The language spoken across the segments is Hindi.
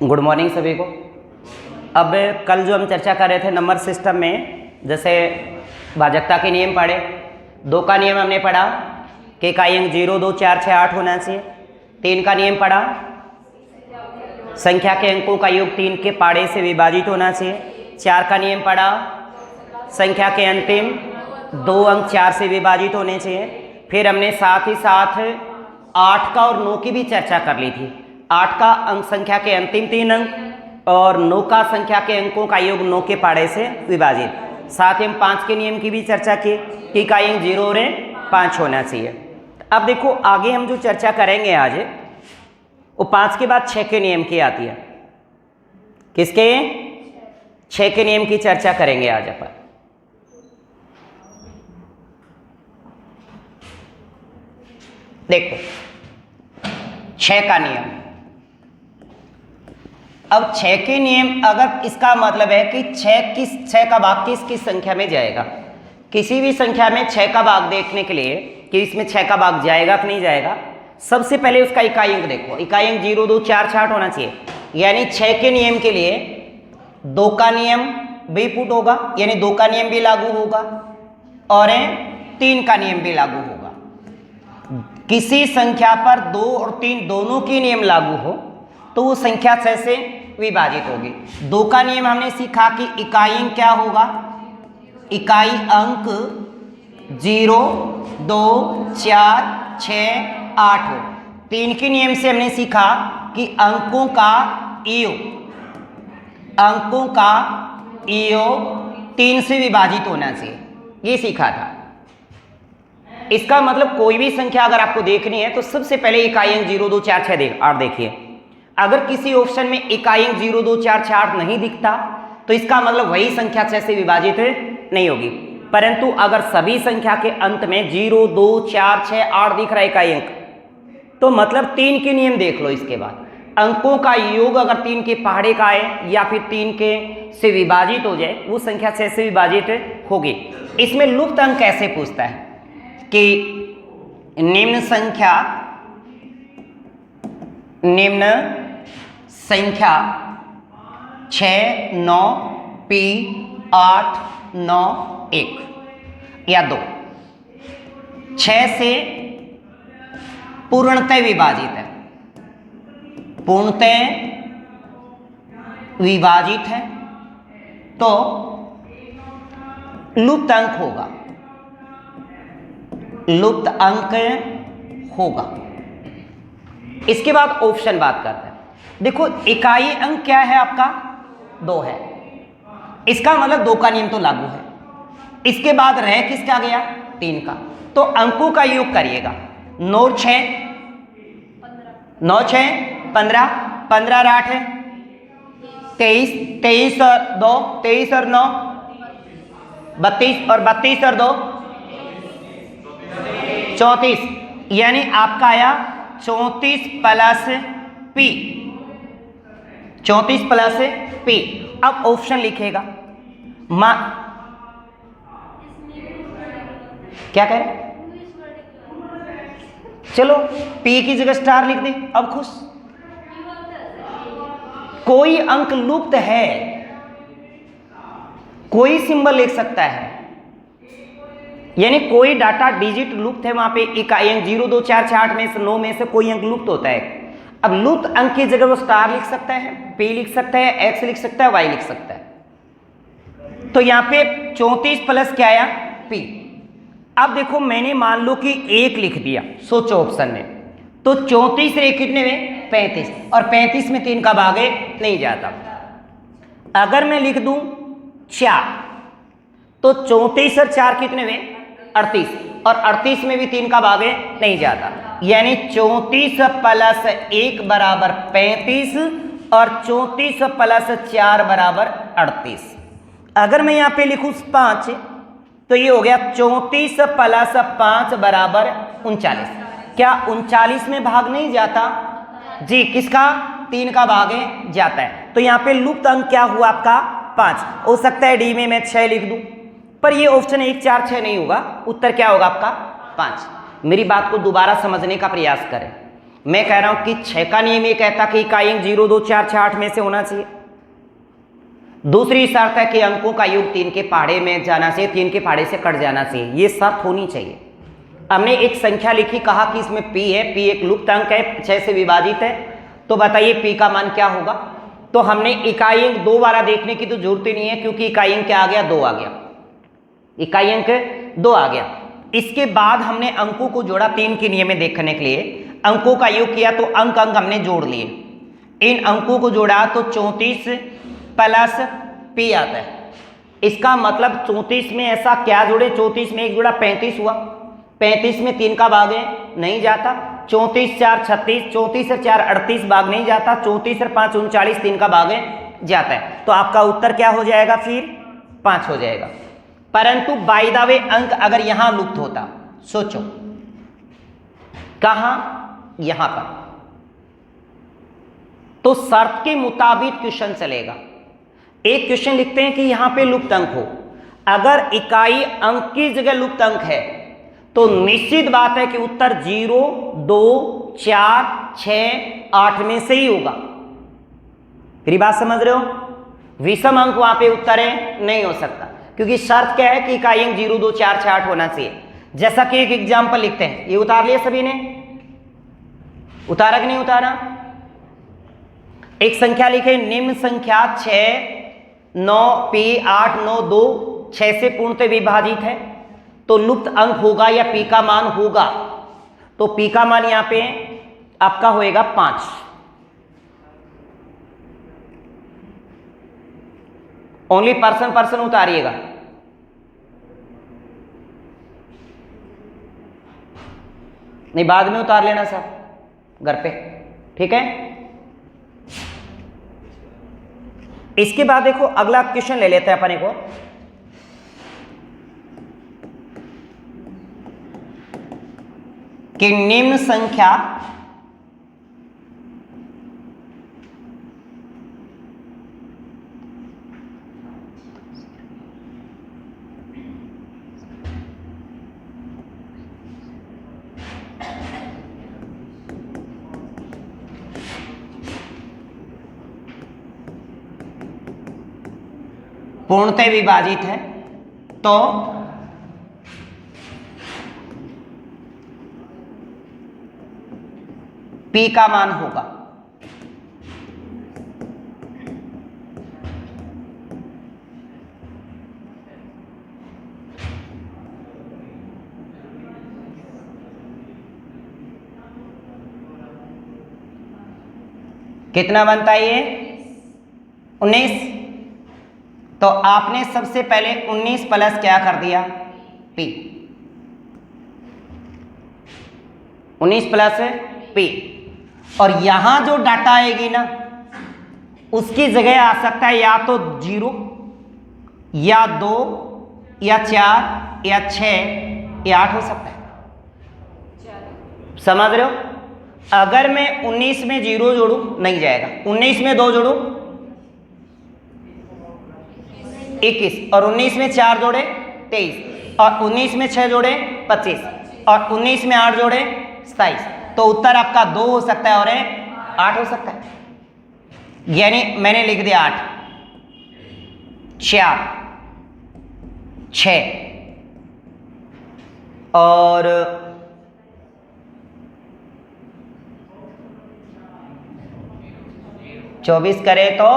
गुड मॉर्निंग सभी को। अब कल जो हम चर्चा कर रहे थे नंबर सिस्टम में, जैसे भाजकता के नियम पढ़े, 2 का नियम हमने पढ़ा कि इकाई अंक 0, 2, 4, 6, 8 होना चाहिए। 3 का नियम पढ़ा, संख्या के अंकों का योग 3 के पाड़े से विभाजित होना चाहिए। 4 का नियम पढ़ा, संख्या के अंतिम 2 अंक 4 से विभाजित होने चाहिए। फिर हमने साथ ही साथ 8 का और 9 की भी चर्चा कर ली थी। 8 का अंक संख्या के अंतिम 3 अंक और 9 का संख्या के अंकों का योग 9 के पाड़े से विभाजित। साथ ही हम 5 के नियम की भी चर्चा की कि इकाई अंक 0 और 5 होना चाहिए। अब देखो आगे हम जो चर्चा करेंगे आज, वो 5 के बाद 6 के नियम की आती है। किसके? 6 के नियम की चर्चा करेंगे आज अपन। देखो 6 का नियम। अब 6 के नियम, अगर इसका मतलब है कि 6 का भाग किस संख्या में जाएगा। किसी भी संख्या में 6 का भाग देखने के लिए कि इसमें 6 का भाग जाएगा कि नहीं जाएगा, सबसे पहले उसका इकाई अंक देखो। इकाई अंक 0, 2, 4, 6, 8 होना चाहिए। यानी 6 के नियम के लिए 2 का नियम भी पुट होगा, यानी 2 का नियम भी लागू होगा और 3 का नियम भी लागू होगा। किसी संख्या पर 2 और 3 दोनों के नियम लागू हो तो वो संख्या 6 से विभाजित होगी। 2 का नियम हमने सीखा कि इकाई अंक क्या होगा, इकाई अंक 0, 2, 4, 6, 8 हो। 3 के नियम से हमने सीखा कि अंकों का योग 3 से विभाजित होना चाहिए, ये सीखा था। इसका मतलब कोई भी संख्या अगर आपको देखनी है तो सबसे पहले इकाई अंक 0, 2, 4, 6, 8 देखिए। अगर किसी ऑप्शन में इकाई अंक 0, 2, 4, 6, 8 नहीं दिखता तो इसका मतलब वही संख्या 6 से विभाजित नहीं होगी। परंतु अगर सभी संख्या के अंत में 0, 2, 4, 6, 8 दिख रहा है इकाई अंक, तो मतलब 3 के नियम देख लो। इसके बाद अंकों का योग अगर 3 के पहाड़े का आए या फिर 3 के से विभाजित हो जाए, वो संख्या 6 से विभाजित होगी। इसमें लुप्त अंक कैसे पूछता है कि निम्न संख्या 6, 9, P, 8, 9, 1 या 2 6 से पूर्णतः विभाजित है, पूर्णतः विभाजित है तो लुप्त अंक होगा, लुप्त अंक होगा। इसके बाद ऑप्शन बात करते हैं। देखो इकाई अंक क्या है आपका, 2 है। इसका मतलब 2 का नियम तो लागू है। इसके बाद रह किसका गया, 3 का। तो अंकों का योग करिएगा। 9, 6, 15, 15 और 8 है 23, 23 और 2, 23 और 9 32 और 32 और 2 34, यानी आपका आया 34 प्लस P, 34 प्लस P। अब ऑप्शन लिखेगा, क्या कह रहे, चलो P की जगह स्टार लिख दे। अब खुश, कोई अंक लुप्त है, कोई सिंबल लिख सकता है, यानी कोई डाटा डिजिट लुप्त है, वहां पे इकाई अंक 0, 2, 4, 6, 8 में से 9 में से कोई अंक लुप्त होता है। अब लुप्त अंक की जगह वो स्टार लिख सकता है, P लिख सकता है, X लिख सकता है, Y लिख सकता है। तो यहां पे 34 प्लस क्या आया, P। अब देखो मैंने मान लो कि 1 लिख दिया, सोचो ऑप्शन में, तो 34 रे कितने में, 35, और 35 में 3 का भाग नहीं जाता। अगर मैं लिख दूं 4 तो 34 और 4 कितने में, 38, और 38 में भी 3 का भाग नहीं जाता। यानी 34 प्लस 1 बराबर 35 और 34 प्लस 4 बराबर 38। अगर मैं यहां पे लिखूं 5 तो ये हो गया 34 प्लस 5 बराबर 39। क्या 39 में भाग नहीं जाता जी, किसका, 3 का भाग जाता है। तो यहां पे लुप्त अंक क्या हुआ आपका, 5। हो सकता है डी में मैं 6 लिख दूं, पर ये ऑप्शन 1, 4, 6 नहीं होगा। उत्तर क्या होगा आपका, 5। मेरी बात को दोबारा समझने का प्रयास करें। मैं कह रहा हूं कि 6 का नियम ये कहता कि इकाई अंक 0 2 4 6 8 में से होना चाहिए। दूसरी शर्त है कि अंकों का योग 3 के पहाड़े में जाना चाहिए, 3 के पहाड़े से कट जाना चाहिए, ये शर्त होनी चाहिए। हमने एक संख्या लिखी, कहा कि इसमें p है, p एक लुप्त अंक है, 6 से विभाजित है, तो बताइए p का मान क्या होगा। तो हमने इकाई अंक 2 बारा देखने की तो जरूरत ही नहीं है, क्योंकि इकाई अंक क्या आ गया, 2 आ गया, इकाई अंक 2 आ गया। इसके बाद हमने अंकों को जोड़ा 3 के नियम में देखने के लिए, अंकों का योग किया तो अंक हमने जोड़ लिए, इन अंकों को जोड़ा तो 34 प्लस p आता है। इसका मतलब 34 में ऐसा क्या जोड़े, 34 में 1 जोड़ा 35 हुआ, 35 में 3 का भाग है नहीं जाता, 34 4 36, 34 से 4 38 भाग नहीं जाता, 34 से 5 39, 3 का भाग है जाता है। तो आपका उत्तर क्या हो जाएगा, फिर 5 हो जाएगा। परंतु बाय द वे अंक अगर यहां लुप्त होता, सोचो कहां, यहां पर, तो शर्त के मुताबिक क्वेश्चन चलेगा। एक क्वेश्चन लिखते हैं कि यहां पे लुप्त अंक हो, अगर इकाई अंक की जगह लुप्त अंक है तो निश्चित बात है कि उत्तर 0 2 4 6 8 में से ही होगा। मेरी बात समझ रहे हो, विषम अंक वहां पे उत्तर है नहीं हो सकता, क्योंकि शर्त क्या है कि इकाई अंक 0 2 4 6 8 होना चाहिए। जैसा कि एक एग्जाम्पल लिखते हैं, ये उतार लिया सभी ने, उतारा कि नहीं उतारा। एक संख्या लिखे, निम्न संख्या 6 9 p 8 9 2 6 से पूर्णतः विभाजित है, तो लुप्त अंक होगा या p का मान होगा, तो p का मान यहां पे आपका होएगा 5। ओनली पर्सन उतारिएगा, नहीं बाद में उतार लेना साहब घर पे, ठीक है। इसके बाद देखो अगला क्वेश्चन ले लेते हैं अपने को, कि निम्न संख्या पूर्णतः विभाजित है, तो p का मान होगा कितना बनता है ये 19। तो आपने सबसे पहले 19 प्लस क्या कर दिया p, 19 प्लस p, और यहां जो डाटा आएगी ना उसकी जगह आ सकता है या तो 0 या 2 या 4 या 6 या 8 हो सकता है, समझ रहे हो। अगर मैं 19 में 0 जोड़ू नहीं जाएगा, 19 में 2 जोड़ू 21, और 19 में 4 जोड़े 23, और 19 में 6 जोड़े 25, और 19 में 8 जोड़े 27, तो उत्तर आपका 2 हो सकता है और 8 हो सकता है। यानी मैंने लिख दिया 8 4 6 और 24 करे तो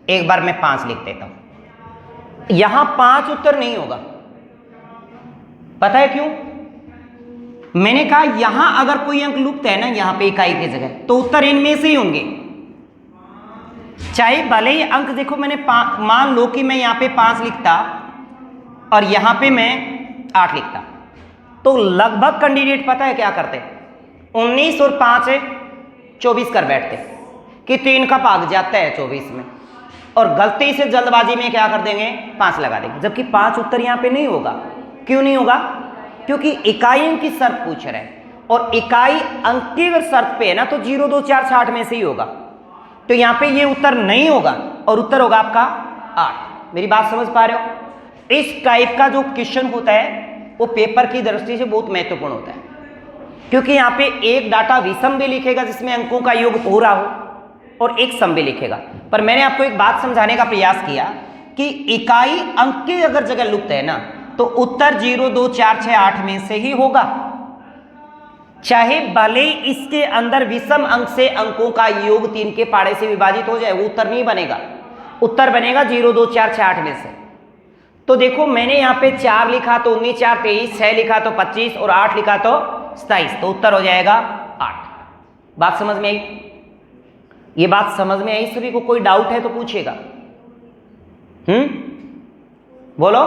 एक बार मैं 5 लिख देता हूं। यहां 5 उत्तर नहीं होगा, पता है क्यों? मैंने कहा यहां अगर कोई अंक लुप्त है ना यहां पे इकाई की जगह, तो उत्तर इनमें से ही होंगे, चाहे भले ही अंक देखो मैंने मान लो कि मैं यहां पे 5 लिखता और यहां पे मैं 8 लिखता, तो लगभग कैंडिडेट पता है क्या करते, 19 और 5 24 कर बैठते कि 3 का भाग जाता है 24 में, और गलती से जल्दबाजी में क्या कर देंगे 5 लगा देंगे, जबकि 5 उत्तर यहां पे नहीं होगा। क्यों नहीं होगा? क्योंकि इकाई अंक की शर्त पूछ रहे हैं, और इकाई अंक की अगर शर्त पे है ना तो 0 2 4 6 8 में से ही होगा, तो यहां पे ये उत्तर नहीं होगा और उत्तर होगा आपका 8। मेरी बात समझ पा रहे हो? इस टाइप का जो क्वेश्चन होता है वो पेपर की दृष्टि से बहुत महत्वपूर्ण होता है। क्योंकि यहाँ पे एक डाटा विषम भी लिखेगा जिसमें अंकों का योग हो रहा हो और एक सम भी लिखेगा। पर मैंने आपको एक बात समझाने का प्रयास किया कि इकाई अंक की अगर जगह लुप्त है ना तो उत्तर 0, 2, 4, 6, 8 में से ही होगा, चाहे भले इसके अंदर विषम अंक से अंकों का योग 3 के पाड़े से विभाजित हो जाए, वो उत्तर नहीं बनेगा। उत्तर बनेगा 0, 2, 4, 6, 8 में से। तो देखो मैंने यहाँ पे 4 लिखा तो 19, 4, 23, 6 लिखा तो 25 और 8 लिखा तो 27, तो उत्तर हो जाएगा 8। बात समझ में आई? ये बात समझ में आई सभी को? कोई डाउट है तो पूछेगा। बोलो,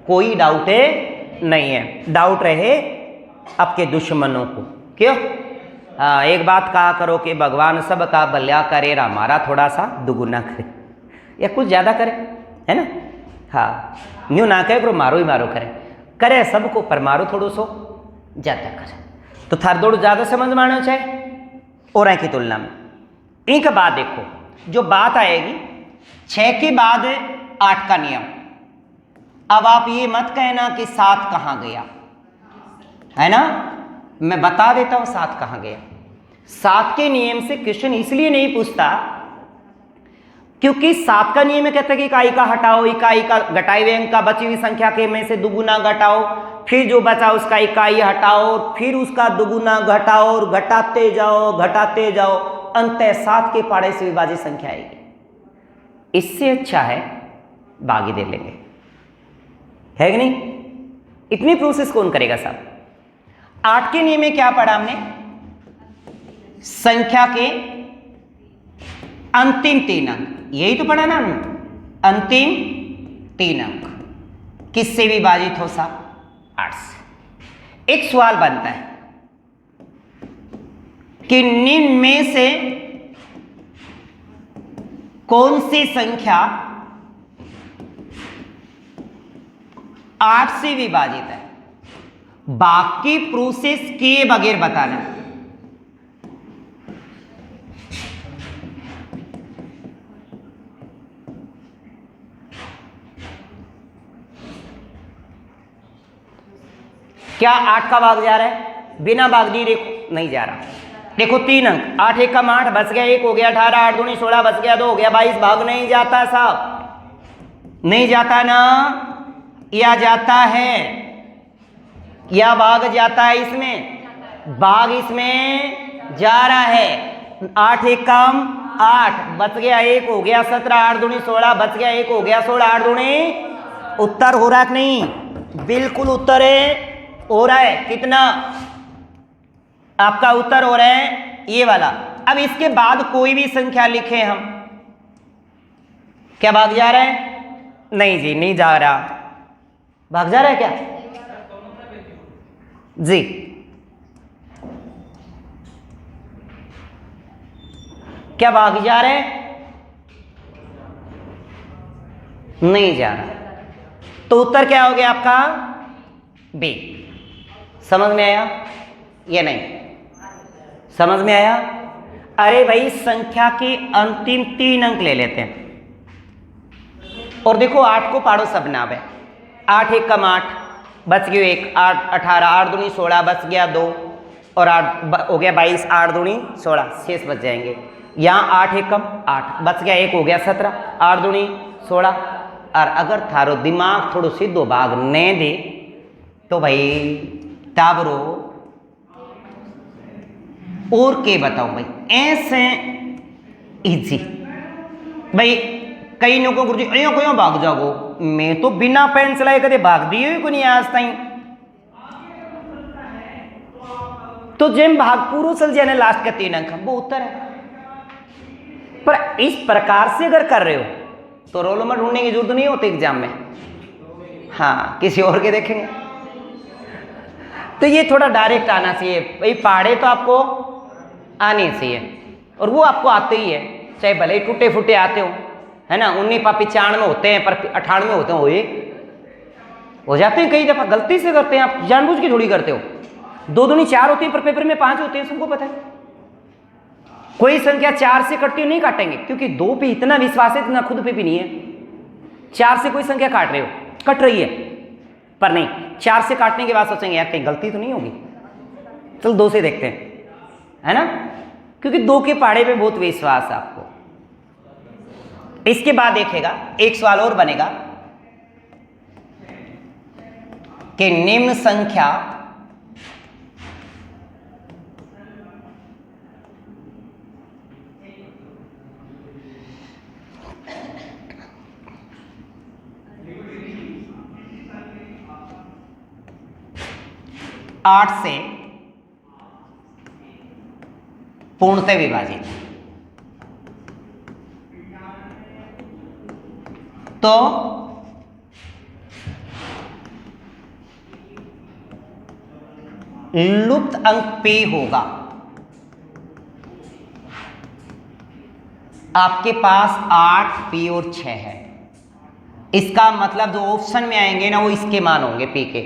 कोई डाउट है? नहीं है। डाउट रहे आपके दुश्मनों को। क्यों? हाँ, एक बात कहा करो कि भगवान सबका भला करे, हमारा थोड़ा सा दुगुना करे या कुछ ज्यादा करे, है ना? हाँ, न्यू ना कहे करो मारो ही मारो करे सबको, पर मारो थोड़ो सो ज्यादा करे तो थार दौड़ ज्यादा समझ में आना चाहिए और की तुलना में। एक बात देखो, जो बात आएगी 6 के बाद 8 का नियम। अब आप ये मत कहना कि 7 कहाँ गया, है ना? मैं बता देता हूं 7 कहाँ गया। 7 के नियम से क्वेश्चन इसलिए नहीं पूछता क्योंकि 7 का नियम कहता है कि इकाई का हटाओ, इकाई का घटाए हुए अंक का बची हुई संख्या के में से दुगुना घटाओ, फिर जो बचा उसका इकाई हटाओ, फिर उसका दुगुना घटाओ और घटाते जाओ, अंततः 7 के पाड़े से विभाजित संख्या आएगी। इससे अच्छा है बागी दे लेंगे, है कि नहीं? इतनी प्रोसेस कौन करेगा साहब? 8 के नियम में क्या पढ़ा हमने? संख्या के अंतिम 3 अंक, यही तो पढ़ा ना हमने। अंतिम 3 अंक किससे विभाजित हो साहब? 8 से। एक सवाल बनता है कि निम्न में से कौन सी संख्या 8 से विभाजित है? बाकी प्रोसेस किए बगैर बताना। क्या 8 का भाग जा रहा है? बिना भाग दिए देखो नहीं जा रहा। देखो 3 अंक, 8 एक कम 8, बच गया 1 हो गया 18, 8 दूनी 16, बच गया 2 हो गया 22। भाग नहीं जाता साहब, नहीं जाता ना, या जाता है, या भाग जाता है? इसमें भाग इसमें जा रहा है। 8 एक कम 8, बच गया 1 हो गया 17, 8 दूनी 16, बच गया 1 हो गया 16, 8 दूनी। उत्तर हो रहा है कि नहीं? बिल्कुल उत्तर है, हो रहा है। कितना आपका उत्तर हो रहा है? ये वाला। अब इसके बाद कोई भी संख्या लिखे हम, क्या भाग जा रहा है? नहीं जी, नहीं जा रहा। भाग जा रहा है क्या जी? क्या भाग जा रहा है? नहीं जा रहा। तो उत्तर क्या हो गया आपका? बी। समझ में आया या नहीं? समझ में आया? अरे भाई, संख्या के अंतिम 3 अंक ले लेते हैं और देखो 8 को पाड़ो सब नाम है। 8 एक कम 8, बच गया 1, 8 18, 8 दूनी 16, बच गया 2 और 8 हो गया 22, 8 दूनी 16, शेष बच जाएंगे। यहाँ 8 एक कम 8, बच गया 1 हो गया 17, 8 दूनी 16। और अगर थारो दिमाग थोड़ो सीधो भाग न दे तो भाई टाबरो और के बताओ भाई, ऐसे इजी भाई। कई लोगों गुरुजी अयो क्यों भाग जाओ? मैं तो बिना पेन चलाए कदे भाग दिए को नहीं आज ताई। तो जेम भाग पूरा चल जाए ना, लास्ट का 3 अंक वो उत्तर है। पर इस प्रकार से अगर कर रहे हो तो रोल नंबर ढूंढने की जरूरत नहीं होती एग्जाम में। हाँ, किसी और के देखेंगे। तो ये थोड़ा डायरेक्ट आना चाहिए भाई। पहाड़े तो आपको आनी चाहिए और वो आपको आते ही है, चाहे भले ही टूटे फूटे आते हो, है ना। 19 पापी 95 होते हैं पर 98 होते हैं, वही हो जाते हैं। कई दफा गलती से करते हैं, आप जानबूझ के थोड़ी करते हो। 2 दूनी 4 होती है पर पेपर में 5 होते हैं, सबको पता है। कोई संख्या 4 से कटती नहीं काटेंगे क्योंकि 2 पे इतना विश्वास है, इतना खुद पे भी नहीं है। 4 से कोई संख्या काट रहे हो, कट रही है, पर नहीं 4 से काटने के बाद सोचेंगे यार कहीं गलती तो नहीं होगी, चलो 2 से देखते हैं, है ना, क्योंकि 2 के पहाड़े पे बहुत विश्वास है आपको। इसके बाद देखेगा एक सवाल और बनेगा कि निम्न संख्या आठ से पूर्णतः विभाजित, तो लुप्त अंक P होगा। आपके पास 8, P और 6 है। इसका मतलब जो ऑप्शन में आएंगे ना वो इसके मान होंगे, P के।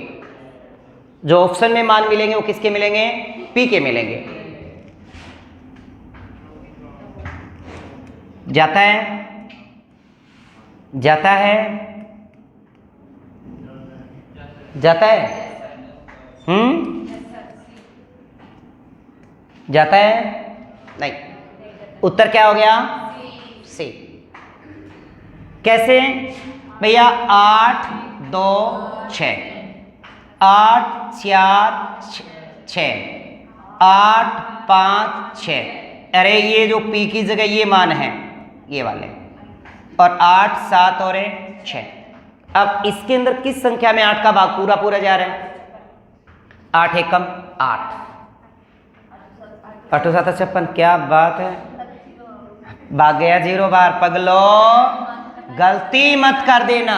जो ऑप्शन में मान मिलेंगे वो किसके मिलेंगे? P के मिलेंगे। जाता है, जाता है, जाता है, जाता है, नहीं। उत्तर क्या हो गया? सी। कैसे भैया? 8, 2, 6, 8, 4, 6, 8, 5, 6। अरे ये जो P की जगह ये मान है ये वाले, और 8, 7 और 6। अब इसके अंदर किस संख्या में 8 का भाग पूरा पूरा जा रहा है? 8 एकम 8, 8 7 56। क्या बात है, भाग गया 0 बार। पगलो गलती मत कर देना।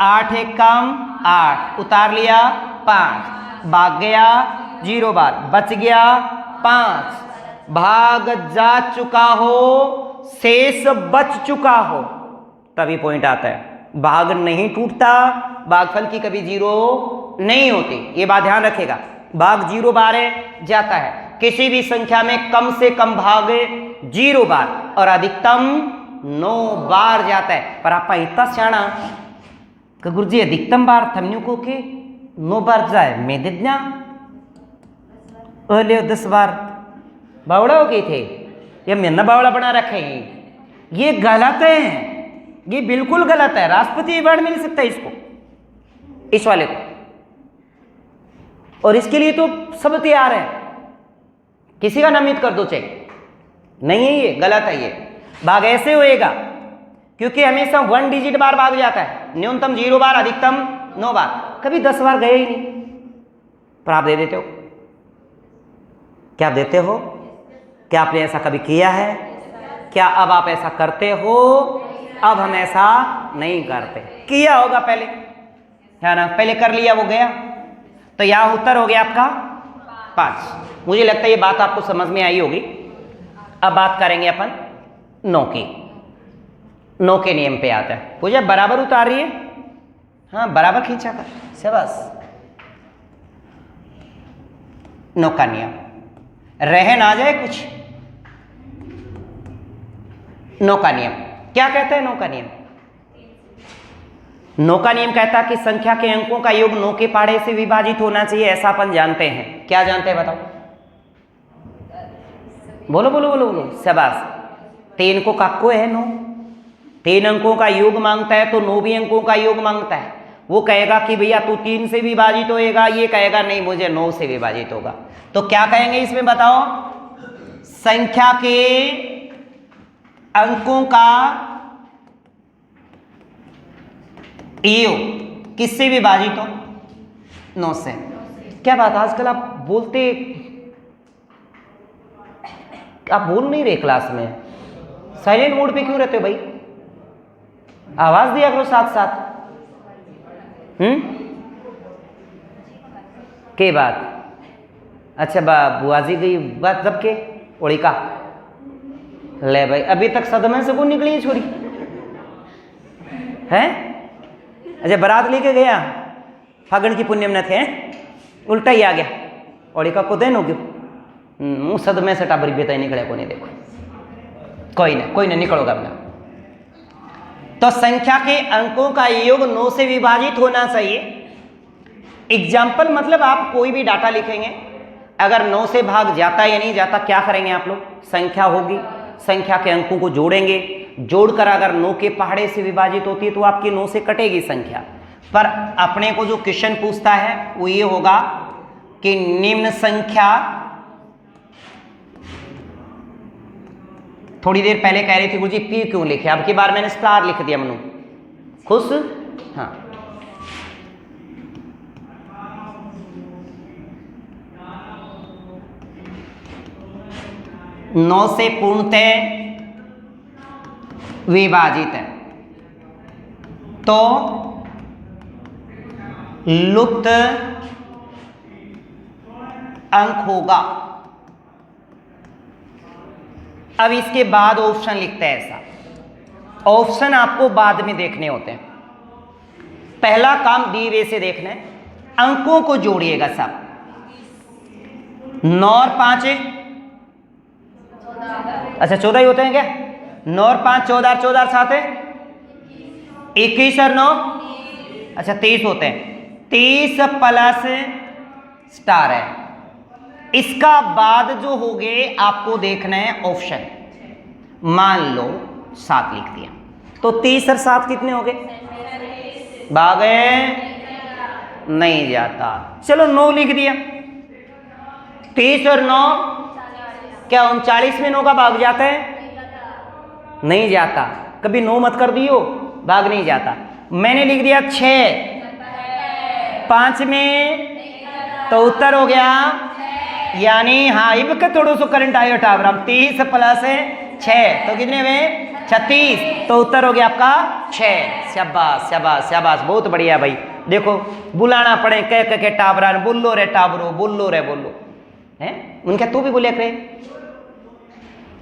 8 एकम 8, उतार लिया 5, भाग गया 0 बार, बच गया 5। भाग जा चुका हो, शेष बच चुका हो, तभी पॉइंट आता है। भाग नहीं टूटता, भागफल की कभी 0 नहीं होती, ये बात ध्यान रखेगा। भाग 0 बार जाता है। किसी भी संख्या में कम से कम भाग 0 बार और अधिकतम 9 बार जाता है। पर आप इतना सियाणा कि गुरुजी अधिकतम बार थमन्यू को के 9 बार जाए, मैं दे दिया 10 बार बावड़ा हो गए थे, या मैंने बावड़ा बना रखे हैं। ये गलत है, ये बिल्कुल गलत है। राष्ट्रपति अवार्ड मिल सकता है इसको, इस वाले को, और इसके लिए तो सब तैयार है। किसी का नामित कर दो चेक, नहीं है, ये गलत है। ये भाग ऐसे होएगा क्योंकि हमेशा 1 डिजिट बार भाग जाता है, न्यूनतम 0 बार, अधिकतम 9 बार। कभी 10 बार गए ही नहीं, पर आप दे देते हो। क्या आप देते हो? क्या आपने ऐसा कभी किया है? क्या अब आप ऐसा करते हो? अब हम ऐसा नहीं करते। किया होगा पहले, है ना, पहले कर लिया, वो गया। तो यहां उत्तर हो गया आपका 5। मुझे लगता है ये बात आपको समझ में आई होगी। अब बात करेंगे अपन 9 की। 9 के नियम पे आता है। पूजा बराबर उतार रही है, हाँ बराबर खींचा कर, शाबाश। 9 का नियम रह ना जाए कुछ। 9 का नियम क्या कहता है? 9 का नियम, 9 का नियम कहता है कि संख्या के अंकों का योग 9 के पहाड़े से विभाजित होना चाहिए। ऐसा अपन जानते हैं। क्या जानते हैं बताओ? बोलो बोलो बोलो बोलो, शाबाश। 3 को काको है 9, 3 अंकों का योग मांगता है तो 9 भी अंकों का योग मांगता है। वो कहेगा कि भैया तू 3 से विभाजित होएगा, ये कहेगा नहीं मुझे 9 से विभाजित होगा। तो क्या कहेंगे इसमें बताओ? संख्या के अंकों का योग किससे विभाजित हो? 9 से। क्या बात, आजकल आप बोलते, आप बोल नहीं रहे क्लास में, साइलेंट मोड पे क्यों रहते हो भाई? आवाज दिया करो साथ साथ। के बात? अच्छा बुआजी गई बात जब के ओड़ी का ले भाई, अभी तक सदमे से कौन निकली है छोरी है? अच्छा बारात लेके गया, फागण की पुण्यम न थे, उल्टा ही आ गया। ओड़ी का को देन हो गयो, मुँह सदमे से टाबरी बेता निकले को नहीं। देखो कोई नहीं निकलोगा अपना। तो संख्या के अंकों का योग 9 से विभाजित होना चाहिए। एग्जाम्पल मतलब आप कोई भी डाटा लिखेंगे, अगर 9 से भाग जाता या नहीं जाता, क्या करेंगे आप लोग? संख्या होगी, संख्या के अंकों को जोड़ेंगे, जोड़कर अगर 9 के पहाड़े से विभाजित होती है तो आपकी 9 से कटेगी संख्या। पर अपने को जो क्वेश्चन पूछता है वो ये होगा कि निम्न संख्या, थोड़ी देर पहले कह रही थी गुरुजी पी क्यों लिखे, अब की बार मैंने स्टार लिख दिया। मनु खुश? हाँ, नौ से पूर्णतः विभाजित है तो लुप्त अंक होगा। अब इसके बाद ऑप्शन लिखते हैं ऐसा। ऑप्शन आपको बाद में देखने होते हैं, पहला काम दी वे से देखना है, अंकों को जोड़िएगा सब। 9 और 5, अच्छा 14 ही होते हैं क्या? 9 और 5 14, 14 और 7 21 और 9, अच्छा 23 होते हैं। 23 प्लस स्टार है। इसका बाद जो हो गए आपको देखना है ऑप्शन। मान लो 7 लिख दिया तो 30 और 7 कितने हो गए? भागे नहीं जाता। चलो 9 लिख दिया। 30 और 9 क्या 39 में 9 का भाग जाता है? नहीं जाता। कभी 9 मत कर दियो, भाग नहीं जाता। मैंने लिख दिया 6, 5 में तो उत्तर हो गया, यानी हाँ इब का थोड़ा सा करंट आयो टावरा। 30 प्लस 6 तो कितने में? 36, तो उत्तर हो गया आपका 6। शाबाश शाबाश शाबाश, बहुत बढ़िया भाई। देखो बुलाना पड़े कह कह के टावरा, बोलो रे टावरो, बोलो रे बोलो है उनके, तू भी बोले करे।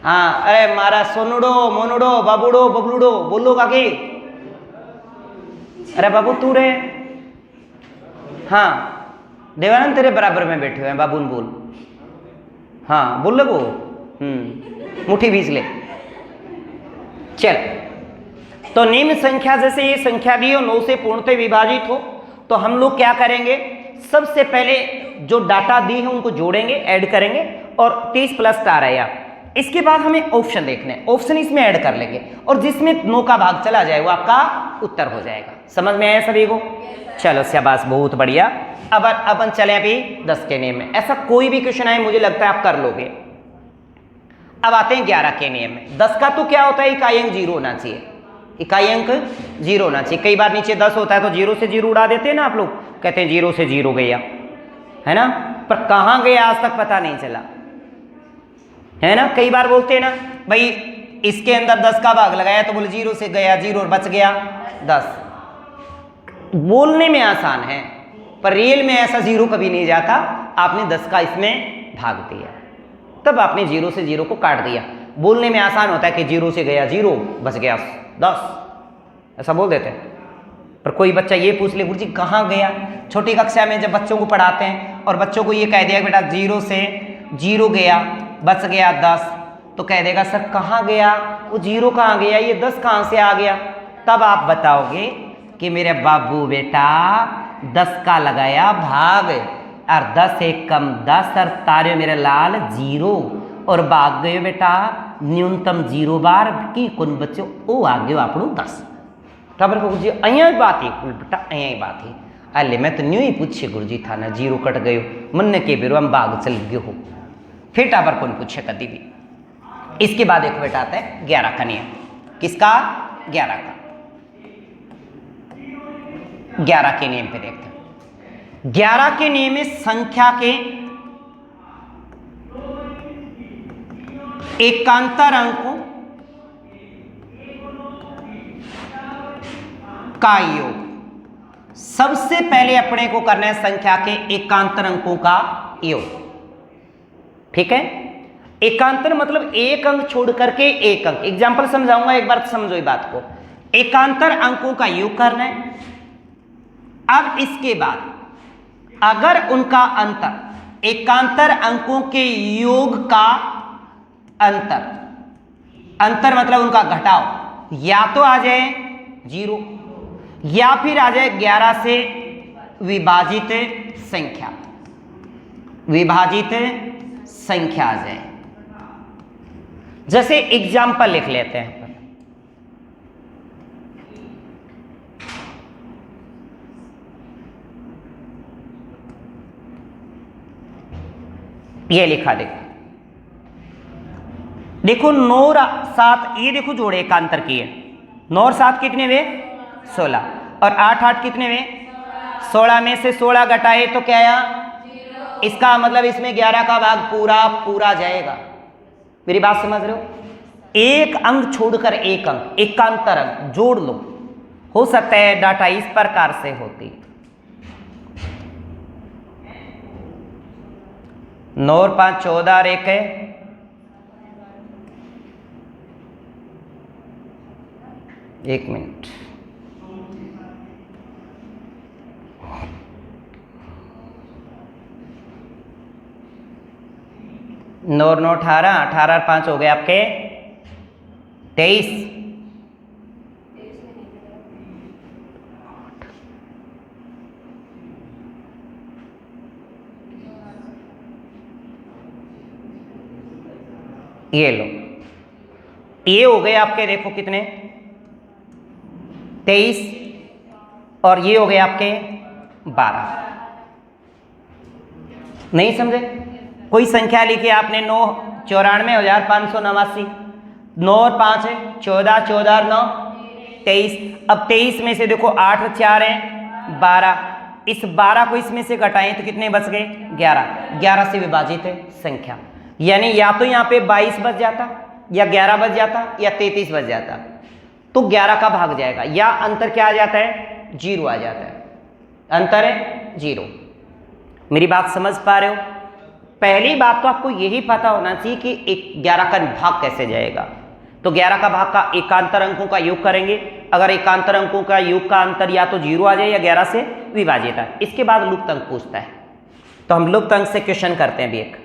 हाँ अरे मारा सोनुडो मोनुडो बाबूडो बबलूडो बोलो काके, अरे बाबू तू रे। हाँ देवानंद तेरे बराबर में बैठे हुए हैं, बाबू बोल। हाँ बोल लो वो, मुट्ठी बीच ले। चल तो निम्न संख्या, जैसे ये संख्या दी हो 9 से पूर्णतः विभाजित हो, तो हम लोग क्या करेंगे? सबसे पहले जो डाटा दी है उनको जोड़ेंगे, ऐड करेंगे, और 30 प्लस स्टार है यार। इसके बाद हमें ऑप्शन देखने हैं, ऑप्शन इसमें ऐड कर लेंगे और जिसमें 9 का भाग चला जाए वो आपका उत्तर हो जाएगा। समझ में आया सभी को? चलो शाबाश, बहुत बढ़िया। अब अपन चले अभी 10 के नियम में। ऐसा कोई भी क्वेश्चन आए मुझे लगता है आप कर लोगे। अब आते हैं 11 के नियम में। 10 का तो क्या होता है? इकाई अंक 0 होना चाहिए, इकाई अंक 0 होना चाहिए। कई बार नीचे 10 होता है तो 0 से 0 उड़ा देते हैं ना आप लोग, कहते हैं 0 से 0 गया, है ना, पर कहाँ गया आज तक पता नहीं चला, है ना। कई बार बोलते हैं ना भाई इसके अंदर 10 का भाग लगाया तो बोले 0 से गया 0 और बच गया 10। बोलने में आसान है पर रियल में ऐसा 0 कभी नहीं जाता। आपने 10 का इसमें भाग दिया तब आपने 0 से 0 को काट दिया। बोलने में आसान होता है कि 0 से गया 0 बच गया 10, ऐसा बोल देते हैं। पर कोई बच्चा ये पूछ ले गुरुजी कहाँ गया? छोटी कक्षा में जब बच्चों को पढ़ाते हैं और बच्चों को ये कह दिया बेटा 0 से 0 गया बच गया 10, तो कह देगा सर कहाँ गया वो 0 कहाँ गया, ये 10 कहाँ से आ गया? तब आप बताओगे कि मेरे बाबू बेटा 10 का लगाया भाग और 10 एक कम 10 और तारे मेरे लाल 0 और भाग गए बेटा न्यूनतम 0 बार की कौन बच्चों ओ आ गयो आपनो 10। खबर को गुरुजी अहिया बात है बेटा, अहिया ही बात है। अले मैं तो न्यू ही पूछे गुरुजी था ना 0 कट गयो मन के बेरो हम भाग चल गयो हो, फिर टावर कौन पूछे कभी भी। इसके बाद एक बेटा आता है 11 का नियम। किसका? 11 का। 11 के नियम पे देखते हैं। 11 के नियम में संख्या के एकांतर अंकों का योग। सबसे पहले अपने को करना है संख्या के एकांतर अंकों का योग। ठीक है, एकांतर मतलब एक अंक छोड़ करके एक अंक। एग्जाम्पल समझाऊंगा, एक बार समझो ये बात को। एकांतर अंकों का योग करना है। अब इसके बाद अगर उनका अंतर एकांतर अंकों के योग का अंतर मतलब उनका घटाव या तो आ जाए 0 या फिर आ जाए 11 से विभाजित संख्या। विभाजित संख्या आ जाए। जैसे एग्जाम्पल लिख लेते हैं, ये लिखा देखो 9 और 7, ये देखो जोड़े एकांतर किए, 9 और 7 कितने हुए 16, और 8 8 कितने हुए 16, में से 16 घटाए तो क्या आया, इसका मतलब इसमें 11 का भाग पूरा जाएगा। मेरी बात समझ रहे हो? एक अंक छोड़कर एक अंक, एकांतर अंक जोड़ लो, हो सकता है डाटा इस प्रकार से होती। 9 और 5 14 और 1 है, एक मिनट, नौ और 9 18, 18 और 5 हो गए आपके 23। ये लो, ये हो गए आपके देखो कितने 23, और ये हो गए आपके 12। नहीं समझे? कोई संख्या लिखी आपने 9 94,589, 9 और 5 है 14, 14 और 9 23। अब 23 में से देखो 8 और 4 है 12, इस 12 को इसमें से घटाएं तो कितने बच गए 11, 11 से विभाजित है संख्या, यानी या तो यहाँ पे 22 बच जाता, या 11 बच जाता, या 33 बच जाता, तो 11 का भाग जाएगा, या अंतर क्या आ जाता है 0 आ जाता है, अंतर है 0। मेरी बात समझ पा रहे हो? पहली बात तो आपको यही पता होना चाहिए कि 11 का भाग कैसे जाएगा। तो 11 का भाग का एकांतर अंकों का योग करेंगे, अगर एकांतर अंकों का योग का अंतर या तो 0 आ जाए या 11 से विभाजित है। इसके बाद लुप्त अंक पूछता है, तो हम लुप्त अंक से क्वेश्चन करते हैं भी एक।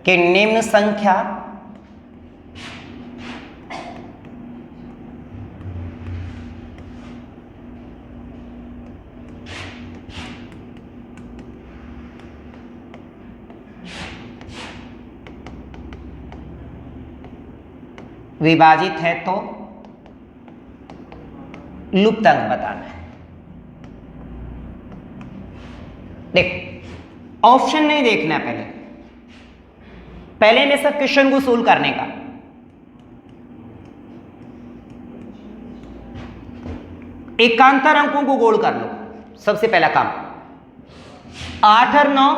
कि निम्न संख्या विभाजित है तो लुप्त अंक बताना है। देख, ऑप्शन नहीं देखना है, पहले में सब क्वेश्चन को सोल्व करने का। एकांतर अंकों को गोल कर लो, सबसे पहला काम। 8 और 9,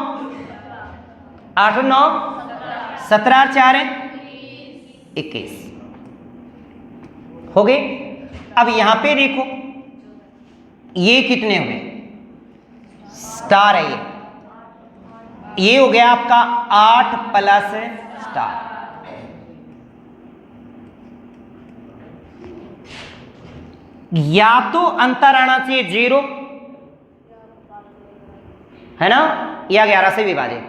8 और 9 17 और 4 है 21 हो गए। अब यहां पे देखो ये कितने हुए, स्टार है ये हो गया आपका 8 प्लस स्टार। या तो अंतर आना चाहिए 0 है ना, या 11 से विभाजित।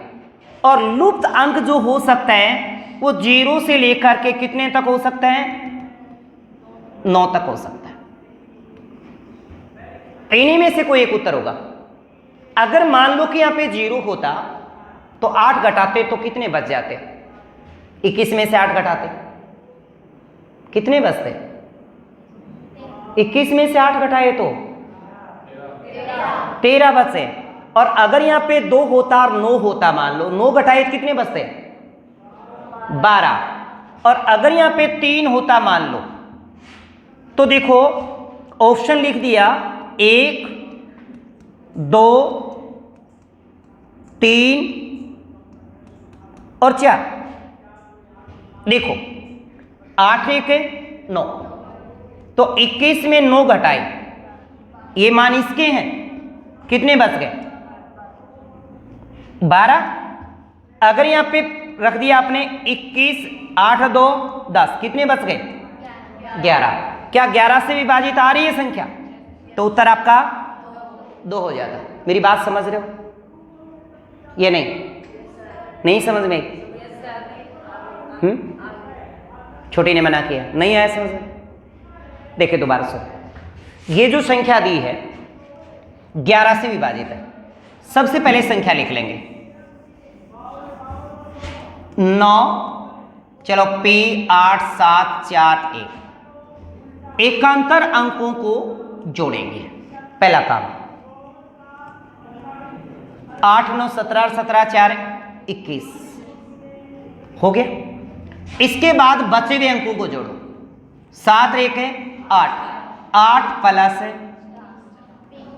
और लुप्त अंक जो हो सकता है वो 0 से लेकर के कितने तक हो सकता है 9 तक हो सकता है। इन्हीं में से कोई एक उत्तर होगा। अगर मान लो कि यहां पे 0 होता तो 8 घटाते तो कितने बच जाते, 21 में से 8 घटाते कितने बचते, 21 में से 8 घटाए तो 13 बचे। और अगर यहां पे 2 होता और 9 होता, मान लो 9 घटाए कितने बचते 12। और अगर यहां पे 3 होता मान लो, तो देखो ऑप्शन लिख दिया 1 2 3 और 4। देखो 8 1 है 9, तो 21 में 9 घटाए, ये मान इसके हैं, कितने बच गए 12। अगर यहां पे रख दिया आपने 21 8 2 10, कितने बच गए 11। क्या 11 से विभाजित आ रही है संख्या, तो उत्तर आपका 2 हो जाता। मेरी बात समझ रहे हो ये नहीं समझ में? छोटी ने मना किया, नहीं आया समझ में? देखिए दोबारा से, ये जो संख्या दी है 11 से विभाजित है। सबसे पहले संख्या लिख लेंगे 9, चलो P 8 7 4 1, एकांतर अंकों को जोड़ेंगे। पहला काम 8 9 17 17 4 21 हो गया। इसके बाद बचे हुए अंकों को जोड़ो। 7 1 है 8, 8 प्लस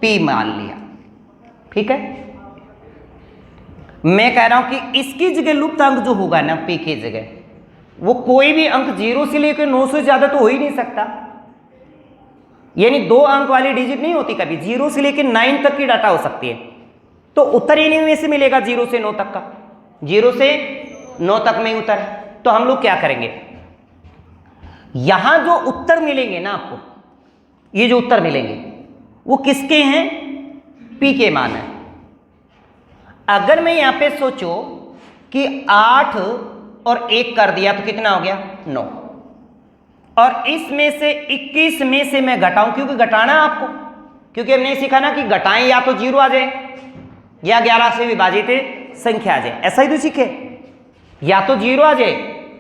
P मान लिया, ठीक है। मैं कह रहा हूं कि इसकी जगह लुप्त अंक जो होगा ना P की जगह, वो कोई भी अंक 0 से लेकर 9 से ज्यादा तो हो ही नहीं सकता। यानी 2 अंक वाली डिजिट नहीं होती कभी, 0 से लेकर 9 तक की डाटा हो सकती है। तो उत्तर इन्हीं में से मिलेगा 0 से 9 तक का, 0 से 9 तक में उत्तर है। तो हम लोग क्या करेंगे, यहां जो उत्तर मिलेंगे ना आपको, ये जो उत्तर मिलेंगे वो किसके हैं, P के मान है। अगर मैं यहां पे सोचो कि 8 और 1 कर दिया तो कितना हो गया 9, और इसमें से 21 में से मैं घटाऊं, क्योंकि घटाना आपको, क्योंकि हमने सीखा ना कि घटाएं या तो 0 आ जाए या 11 से विभाजित संख्या आ जाए, ऐसा ही तो सीखे। या तो 0 आ जाए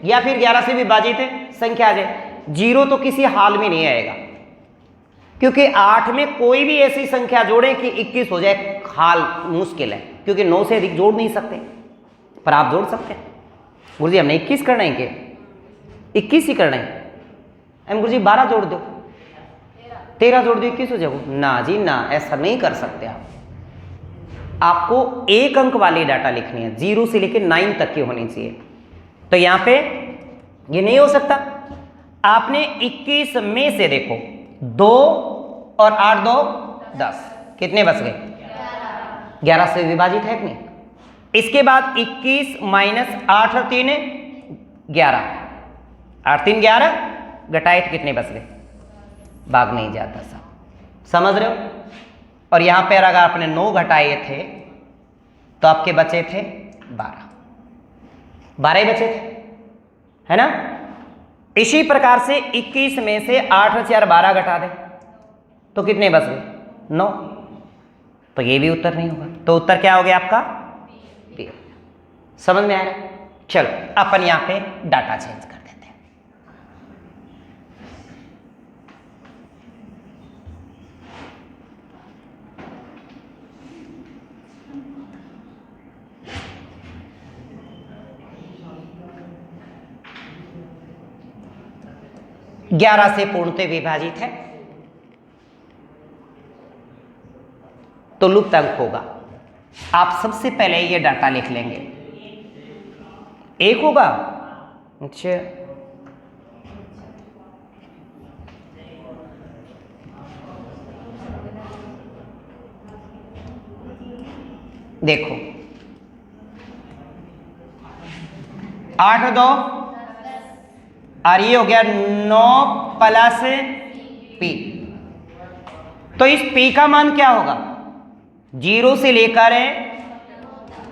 या फिर 11 से विभाजित संख्या आ जाए। 0 तो किसी हाल में नहीं आएगा, क्योंकि 8 में कोई भी ऐसी संख्या जोड़े कि 21 हो जाए, हाल मुश्किल है, क्योंकि 9 से अधिक जोड़ नहीं सकते, पर आप जोड़ सकते हैं। गुरु जी हमने 21 करना है कि 21 ही करना है, हम गुरु जी 12 जोड़ दो, 13 जोड़ दो 21 हो जाएगा। ना जी ना, ऐसा नहीं कर सकते आप। आपको एक अंक वाली डाटा लिखनी है, 0 से लेकर 9 तक की होनी चाहिए। तो यहां पे ये नहीं हो सकता। आपने 21 में से देखो 2 और 8 2 10, कितने बच गए 11 से विभाजित है कि नहीं। इसके बाद 21 माइनस 8 और 3 11, 8 3 11, घटाए तो कितने बच गए, भाग नहीं जाता सब, समझ रहे हो। और यहां पर अगर आपने 9 घटाए थे तो आपके बचे थे 12, 12 ही बचे थे, है ना। इसी प्रकार से 21 में से 8 और 4 12 घटा दे तो कितने बच गए 9, तो ये भी उत्तर नहीं होगा। तो उत्तर क्या हो गया आपका B। समझ में आ रहा है। चलो अपन यहां पे डाटा चेंज कर देते हैं। ग्यारह से पूर्णतः विभाजित है तो लुप्त अंक होगा। आप सबसे पहले ये डाटा लिख लेंगे, 1 होगा। अच्छा देखो 8 2 और ये हो गया 9 प्लस P। तो इस P का मान क्या होगा, 0 से लेकर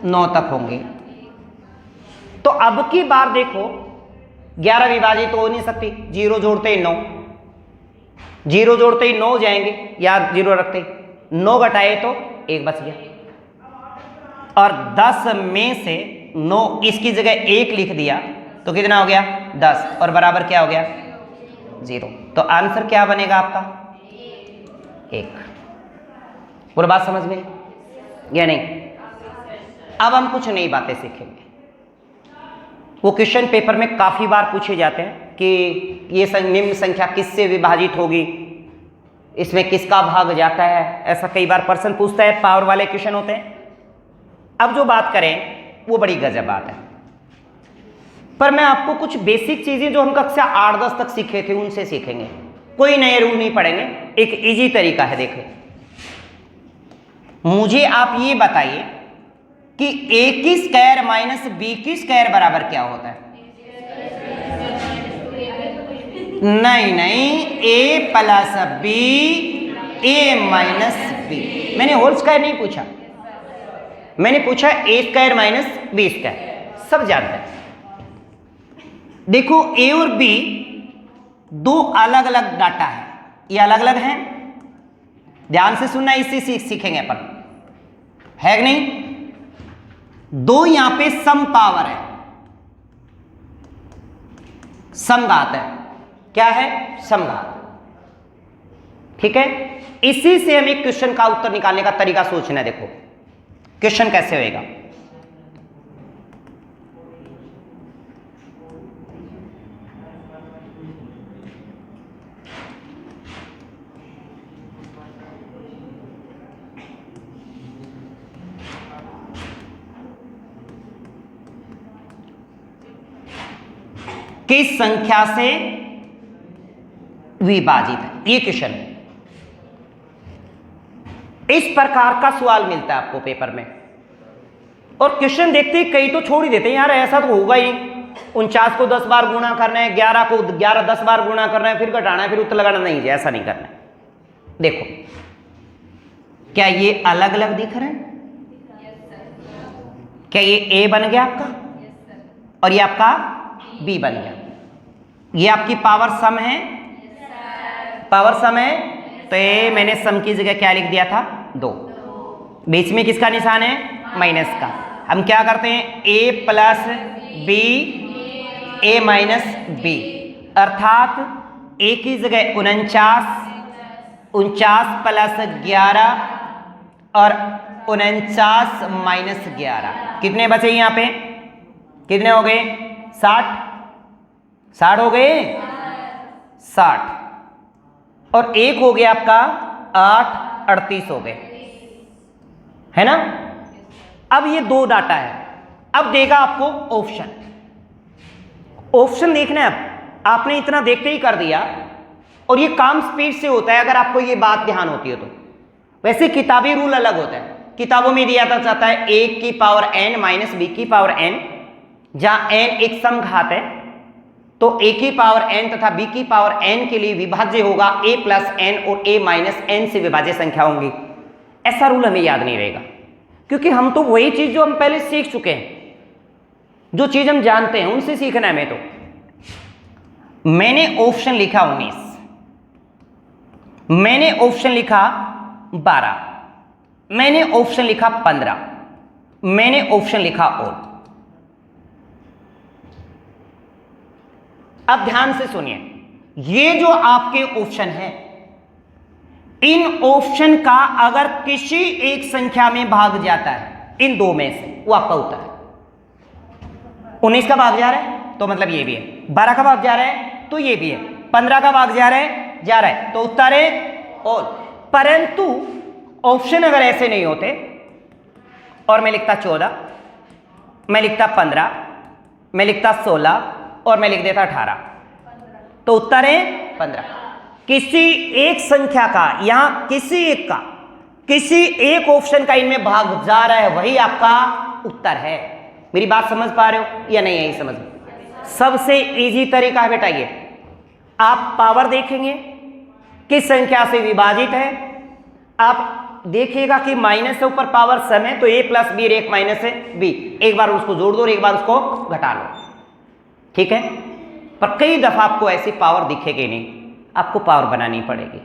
9 तक होंगे। तो अब की बार देखो 11 विभाजित तो हो नहीं सकती, 0 जोड़ते ही 9, 0 जोड़ते ही 9 हो जाएंगे, या 0 रखते ही 9 घटाए तो 1 बच गया। और 10 में से 9 इसकी जगह 1 लिख दिया तो कितना हो गया 10, और बराबर क्या हो गया 0। तो आंसर क्या बनेगा आपका 1। पूरी बात समझ में या नहीं। अब हम कुछ नई बातें सीखेंगे। वो क्वेश्चन पेपर में काफी बार पूछे जाते हैं कि ये निम्न संख्या किससे विभाजित होगी, इसमें किसका भाग जाता है, ऐसा कई बार प्रश्न पूछता है, पावर वाले क्वेश्चन होते हैं। अब जो बात करें वो बड़ी गजब बात है, पर मैं आपको कुछ बेसिक चीजें जो हम कक्षा 8-10 तक सीखे थे उनसे सीखेंगे। कोई नए रूल नहीं पढ़ेंगे, एक इजी तरीका है। देखो मुझे आप ये बताइए कि a की स्क्वायर माइनस b की स्क्वायर बराबर क्या होता है। नहीं, a plus b a minus b। मैंने होल स्क्वायर नहीं पूछा, मैंने पूछा a square minus b square, सब जानते हैं। देखो a और b दो अलग अलग डाटा है, ये अलग अलग हैं, ध्यान से सुनना, इससे सीखेंगे अपन, है कि नहीं। दो यहां पे सम पावर है, समघात है, क्या है, समघात, ठीक है। इसी से हमें क्वेश्चन का उत्तर निकालने का तरीका सोचना है। देखो क्वेश्चन कैसे होएगा, किस संख्या से विभाजित है, ये क्वेश्चन है। इस प्रकार का सवाल मिलता है आपको पेपर में, और क्वेश्चन देखते ही कई तो छोड़ ही देते हैं, यार ऐसा तो होगा ही, 49 को 10 बार गुणा करना है, 11 को 11 10 बार गुणा करना है, फिर घटाना है, फिर उत्तर लगाना, नहीं, ऐसा नहीं करना है। देखो क्या ये अलग अलग दिख रहे हैं, क्या ये ए बन गया आपका, और ये आपका बी बन गया, ये आपकी पावर सम है, पावर सम है, तो ये मैंने सम की जगह क्या लिख दिया था, 2, बीच में किसका निशान है, माइनस का। हम क्या करते हैं, a plus b, a minus b, अर्थात a की जगह 49 प्लस 11 और 49 माइनस 11, कितने बचे यहाँ पे, कितने हो गए, 60 हो गए, 60, और एक हो गया आपका 8, 38 हो गए, है ना। अब ये दो डाटा है, अब देगा आपको ऑप्शन, ऑप्शन देखना है। अब आपने इतना देखते ही कर दिया, और ये काम स्पीड से होता है अगर आपको ये बात ध्यान होती है तो। वैसे किताबी रूल अलग होता है, किताबों में दिया जाता है a की पावर n माइनस b की पावर n, जहां n एक समघात है तो a की पावर n तथा b की पावर n के लिए विभाज्य होगा a प्लस n और a माइनस n से विभाज्य संख्या होंगी। ऐसा रूल हमें याद नहीं रहेगा, क्योंकि हम तो वही चीज जो हम पहले सीख चुके हैं, जो चीज हम जानते हैं उनसे सीखना है। मैं तो मैंने ऑप्शन लिखा 19, मैंने ऑप्शन लिखा 12, मैंने ऑप्शन लिखा 15, मैंने ऑप्शन लिखा और। अब ध्यान से सुनिए, ये जो आपके ऑप्शन है, इन ऑप्शन का अगर किसी एक संख्या में भाग जाता है इन दो में से, वो आपका उत्तर है। 19 का भाग जा रहा है तो मतलब ये भी है, 12 का भाग जा रहा है तो ये भी है, 15 का भाग जा रहा है तो उत्तर है और। परंतु ऑप्शन अगर ऐसे नहीं होते और मैं लिखता 14, मैं लिखता 15, मैं लिखता 16 और मैं लिख देता 18, तो उत्तर है 15। किसी एक संख्या का, यहां किसी एक का, किसी एक ऑप्शन का इनमें भाग जा रहा है, वही आपका उत्तर है। मेरी बात समझ पा रहे हो या नहीं है, समझ। सबसे इजी तरीका है बेटा ये, आप पावर देखेंगे किस संख्या से विभाजित है, आप देखिएगा कि माइनस से ऊपर पावर सम है तो a प्लस बी, एक माइनस है b, एक बार उसको जोड़ दो और एक बार उसको घटा लो, ठीक है। पर कई दफा आपको ऐसी पावर दिखेगी नहीं, आपको पावर बनानी पड़ेगी,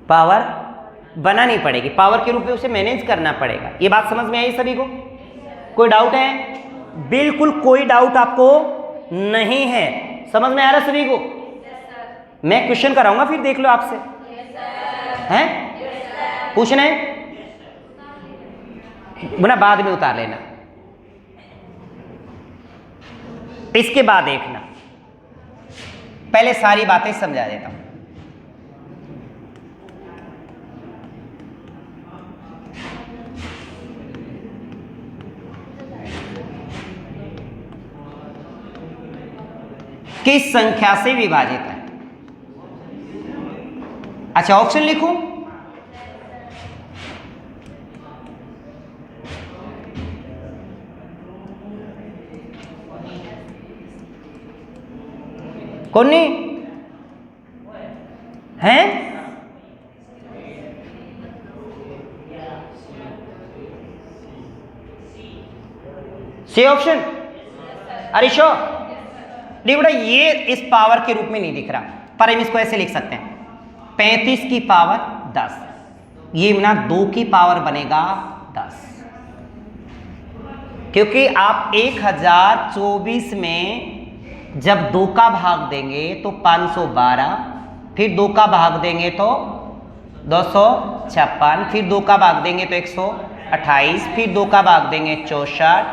पावर बनानी पड़ेगी, पावर के रूप में उसे मैनेज करना पड़ेगा। ये बात समझ में आई सभी को? कोई डाउट है? बिल्कुल कोई डाउट आपको नहीं है, समझ में आ रहा सभी को? मैं क्वेश्चन कराऊंगा फिर देख लो आपसे, हैं पूछना है बोला, बाद में उतार लेना। इसके बाद देखना, पहले सारी बातें समझा देता हूं। किस संख्या से विभाजित है? अच्छा ऑप्शन लिखूं? कौन नहीं है? C option? अरे श्योर? बेटा ये इस पावर के रूप में नहीं दिख रहा, पर हम इसको ऐसे लिख सकते हैं 35 की पावर 10। ये ना 2 की पावर बनेगा 10, क्योंकि आप 1024 में जब 2 का भाग देंगे तो 512, फिर 2 का भाग देंगे तो 256, फिर 2 का भाग देंगे तो 128, फिर 2 का भाग देंगे 64,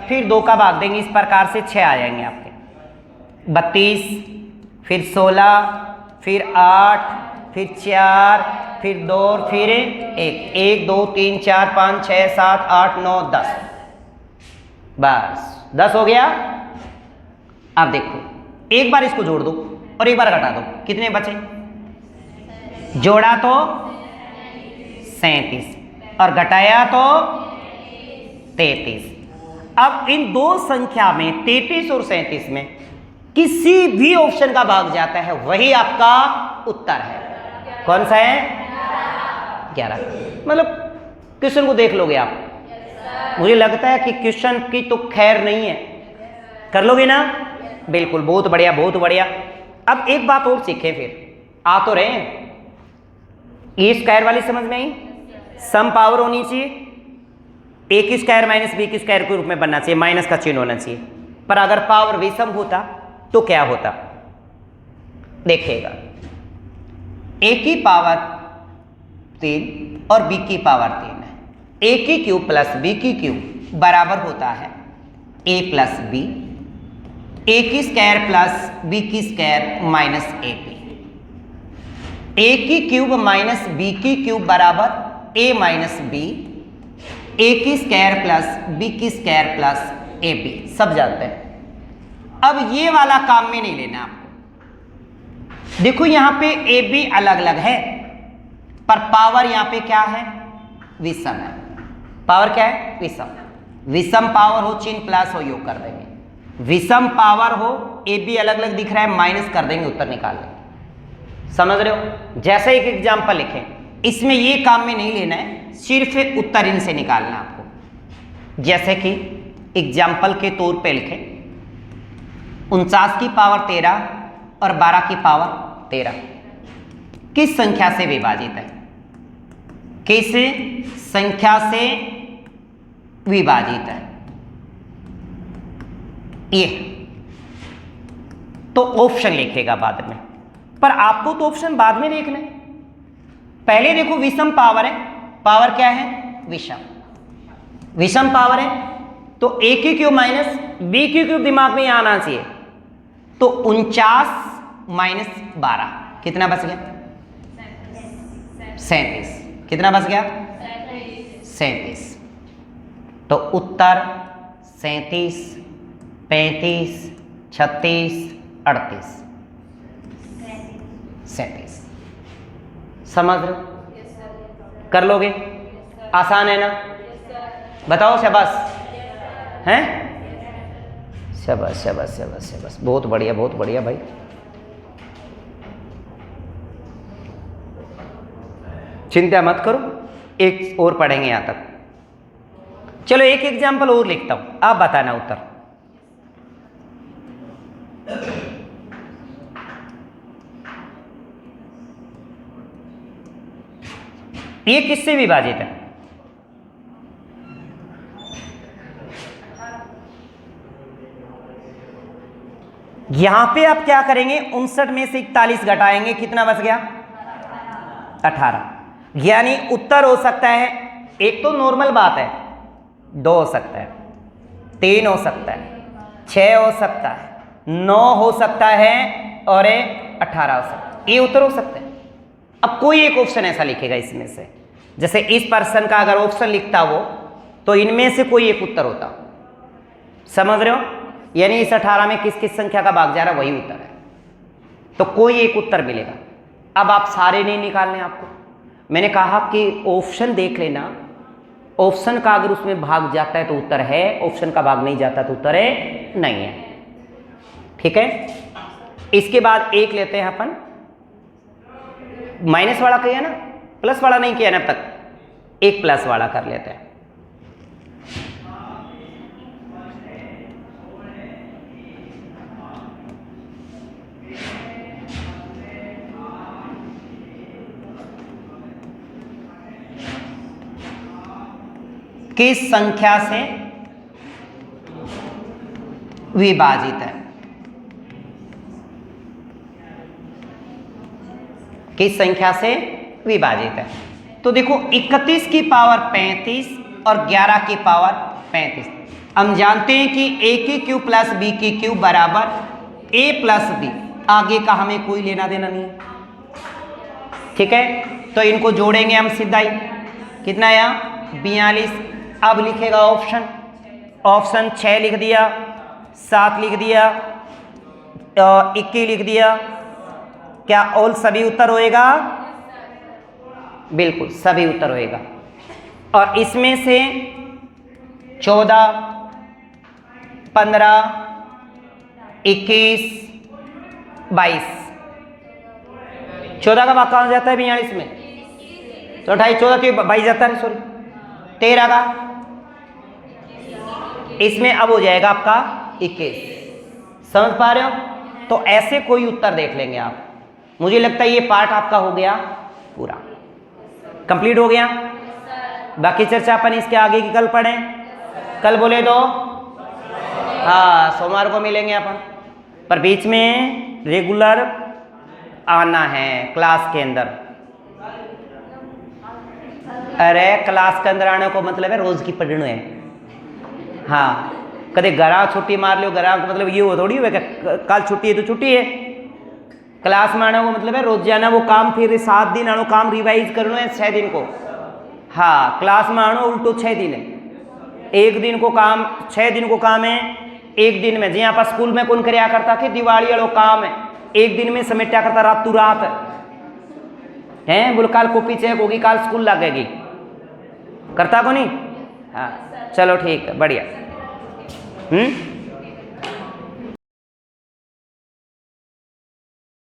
फिर 2 का भाग देंगे, इस प्रकार से 6 आ जाएंगे आपके। 32, फिर 16, फिर 8, फिर 4, फिर 2, फिर 1, 1 2 3 4 5 6 7 8 9 10। बस 10 हो गया। अब देखो, एक बार इसको जोड़ दो और एक बार घटा दो, कितने बचे? जोड़ा तो 37 और घटाया तो 33। अब इन दो संख्या में 33 और 37 में किसी भी ऑप्शन का भाग जाता है, वही आपका उत्तर है। कौन सा है? 11। मतलब क्वेश्चन को देख लोगे आप? मुझे लगता है कि क्वेश्चन की तो खैर नहीं है, कर लोगे ना? बिल्कुल, बहुत बढ़िया बहुत बढ़िया। अब एक बात और सीखें, फिर आ तो रहे हैं। ए स्क्वायर वाली समझ में आई? सम पावर होनी चाहिए, ए की स्क्वायर माइनस बी की स्क्वायर के रूप में बनना चाहिए, माइनस का चिन्ह होना चाहिए। पर अगर पावर विषम होता तो क्या होता? देखिएगा, ए की पावर 3 और बी की पावर 3 है। ए की क्यूब प्लस बी की क्यूब बराबर होता है ए प्लस बी, ए की स्क्वायर प्लस बी की स्क्वायर माइनस ए बी। ए की क्यूब माइनस बी की क्यूब बराबर ए माइनस बी, ए की स्क्वायर प्लस बी की स्क्वायर प्लस ए बी, सब जानते हैं। अब ये वाला काम में नहीं लेना आपको। देखो यहां पे ए बी अलग अलग है, पर पावर यहां पे क्या है? विषम है। पावर क्या है? विषम। विषम पावर हो, चिन्ह प्लस हो, योग कर देंगे। विषम पावर हो, ए बी अलग अलग दिख रहा है, माइनस कर देंगे, उत्तर निकाल लेंगे। समझ रहे हो? जैसे एक एग्जाम्पल लिखें, इसमें ये काम में नहीं लेना है, सिर्फ उत्तर इनसे निकालना आपको। जैसे कि एग्जाम्पल के तौर पे लिखें, 49 की पावर 13 और 12 की पावर 13 किस संख्या से विभाजित है? किस संख्या से विभाजित है? ये तो ऑप्शन लिखेगा बाद में, पर आपको तो ऑप्शन बाद में देखना है। पहले देखो विषम पावर है, पावर क्या है? विषम। विषम पावर है तो ए की क्यूब माइनस बी की क्यूब दिमाग में यहां आना चाहिए। तो 49 माइनस 12 कितना बच गया? 37। कितना बच गया? 37। तो उत्तर 37, 35, 36, 38, 37। समझ रहे? कर लोगे? आसान है ना? बताओ। शाबाश हैं? शाबाश शाबाश शाबाश शाबाश, बहुत बढ़िया बहुत बढ़िया भाई। चिंता मत करो, एक और पढ़ेंगे यहां तक। चलो एक एग्जाम्पल और लिखता हूं, आप बताना उत्तर। ये किससे विभाजित है? यहां पे आप क्या करेंगे? 59 में से 41 घटाएंगे, कितना बच गया? 18। यानी उत्तर हो सकता है, एक तो नॉर्मल बात है, 2 हो सकता है, 3 हो सकता है, 6 हो सकता है, 9 हो सकता है और 18 हो सकता है। ये उत्तर हो सकता है। अब कोई एक ऑप्शन ऐसा लिखेगा इसमें से, जैसे इस पर्सन का अगर ऑप्शन लिखता वो, तो इनमें से कोई एक उत्तर होता। समझ रहे हो? यानी इस 18 में किस किस संख्या का भाग जा रहा है, वही उत्तर है। तो कोई एक उत्तर मिलेगा। अब आप सारे नहीं निकालने आपको, मैंने कहा कि ऑप्शन देख लेना, ऑप्शन का अगर उसमें भाग जाता है तो उत्तर है, ऑप्शन का भाग नहीं जाता तो उत्तर है नहीं है। ठीक है? इसके बाद एक लेते हैं अपन, माइनस वाला किया ना, प्लस वाला नहीं किया ना अब तक, एक प्लस वाला कर लेते हैं। किस संख्या से विभाजित है? किस संख्या से विभाजित है? तो देखो 31 की पावर 35 और 11 की पावर 35। हम जानते हैं कि a की क्यूब प्लस b की क्यूब बराबर a प्लस b। आगे का हमें कोई लेना देना नहीं, ठीक है। तो इनको जोड़ेंगे हम सीधा ही, कितना आया 42। अब लिखेगा ऑप्शन, ऑप्शन 6 लिख दिया, 7 लिख दिया, 21 लिख दिया। क्या ऑल सभी उत्तर होएगा? बिल्कुल सभी उत्तर होएगा। और इसमें से 14, 15, 21, 22, 14 का भाग कहाँ जाता है 42 में? तो 28, 14 के 22 जाता है, सॉरी 13 का, इसमें अब हो जाएगा आपका 21। समझ पा रहे हो? तो ऐसे कोई उत्तर देख लेंगे आप। मुझे लगता है ये पार्ट आपका हो गया पूरा, कंप्लीट हो गया। बाकी चर्चा अपन इसके आगे की कल पढ़ें। कल बोले तो हाँ सोमवार को मिलेंगे अपन, पर बीच में रेगुलर आना है क्लास के अंदर। अरे क्लास के अंदर आने को मतलब है रोज की पढ़ना है। हाँ कदे घरा छुट्टी मार लो, घरा को मतलब ये हो थोड़ी है कि कल छुट्टी है तो छुट्टी है। क्लास में आने को मतलब है रोज जाना वो काम, फिर 7 दिन आनो काम रिवाइज करना है 6 दिन को। हाँ क्लास में आनो उल्टो 6 दिन है, एक दिन को काम 6 दिन को काम है एक दिन में। जी आप स्कूल में कौन कराया करता कि दिवाली वालों काम है एक दिन में समेटा करता रात तू रात है। बोल काल कॉपी चेक होगी, काल स्कूल लगेगी, करता को नहीं। हाँ चलो ठीक है, बढ़िया।